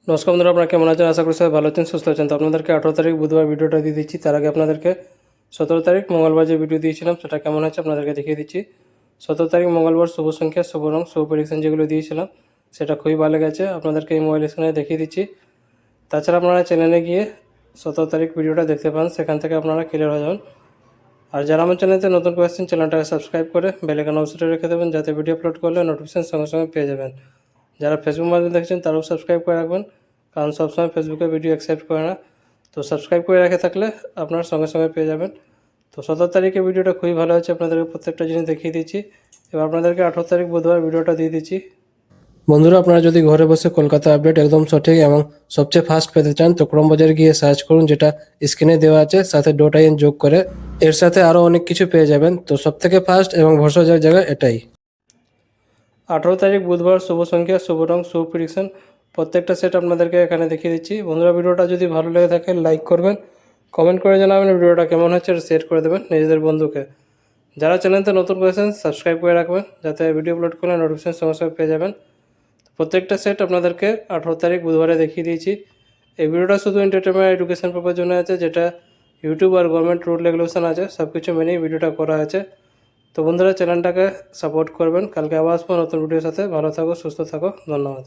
নমস্কার বন্ধুরা, আপনারা কেমন আছেন? আশা করি সবাই ভালো আছেন, সুস্থ আছেন। তো আপনাদেরকে 18 তারিখ বুধবার ভিডিওটা দিয়ে দিচ্ছি। তার আগে আপনাদেরকে 17 তারিখ মঙ্গলবার যে ভিডিও দিয়েছিলাম সেটা কেমন হয়েছে আপনাদেরকে দেখিয়ে দিচ্ছি। 17 তারিখ মঙ্গলবার শুভ সংখ্যা, শুভ রং, শুভ প্রেডিকশন যেগুলো দিয়েছিলাম সেটা খুবই ভালো গেছে। আপনাদেরকে এই মোবাইল স্ক্রিনে দেখিয়ে দিচ্ছি। তাছাড়া আপনারা চ্যানেলে গিয়ে 17 তারিখ ভিডিওটা দেখতে পান, সেখান থেকে আপনারা ক্লিয়ার হয়ে যাবেন। আর যারা আমার চ্যানেলে নতুন করে আসছেন, চ্যানেলটাকে সাবস্ক্রাইব করে বেল আইকন অবশ্যই রেখে দেবেন, যাতে ভিডিও আপলোড করলে নোটিফিকেশন সঙ্গে সঙ্গে পেয়ে যাবেন। যারা ফেসবুক মাধ্যমে দেখছেন তারাও সাবস্ক্রাইব করে রাখবেন, কারণ সবসময় ফেসবুকে ভিডিও অ্যাকসেপ্ট করে না। তো সাবস্ক্রাইব করে রেখে থাকলে আপনারা সঙ্গে সঙ্গে পেয়ে যাবেন। তো 17 তারিখে ভিডিওটা খুবই ভালো হচ্ছে, আপনাদেরকে প্রত্যেকটা জিনিস দেখিয়ে দিচ্ছি। এবার আপনাদেরকে 18 তারিখ বুধবার ভিডিওটা দিয়ে দিচ্ছি। বন্ধুরা, আপনারা যদি ঘরে বসে কলকাতা আপডেট একদম সঠিক এবং সবচেয়ে ফাস্ট পেতে চান তো ক্রোম বাজারে গিয়ে সার্চ করুন, যেটা স্ক্রিনে দেওয়া আছে, সাথে .in যোগ করে এর সাথে আরও অনেক কিছু পেয়ে যাবেন। তো সবথেকে ফাস্ট এবং ভরসার জায়গা এটাই। 18 তারিখ বুধবার শুভ সংখ্যা, শুভ রং, শুভ প্রেডিকশন প্রত্যেকটা সেট আপনাদেরকে এখানে দেখিয়ে দিচ্ছি। বন্ধুরা, ভিডিওটা যদি ভালো লেগে থাকে লাইক করবেন, কমেন্ট করে জানাবেন ভিডিওটা কেমন হচ্ছে, আর শেয়ার করে দেবেন নিজেদের বন্ধুকে। যারা চ্যানেলতে নতুন করেছেন সাবস্ক্রাইব করে রাখবেন, যাতে ভিডিও আপলোড করলে নোটিফিকেশন সঙ্গে সঙ্গে পেয়ে যাবেন। প্রত্যেকটা সেট আপনাদেরকে 18 তারিখ বুধবারে দেখিয়ে দিয়েছি। এই ভিডিওটা শুধু এন্টারটেনমেন্ট এডুকেশন পারপাস জন্য আছে, যেটা ইউটিউব আর গভর্নমেন্ট রুল রেগুলেশন আছে সব কিছু মেনেই ভিডিওটা করা আছে। তো বন্ধুরা, চ্যানেলটাকে সাপোর্ট করবেন। কালকে আবার আসবো নতুন ভিডিওর সাথে। ভালো থাকো, সুস্থ থাকো, ধন্যবাদ।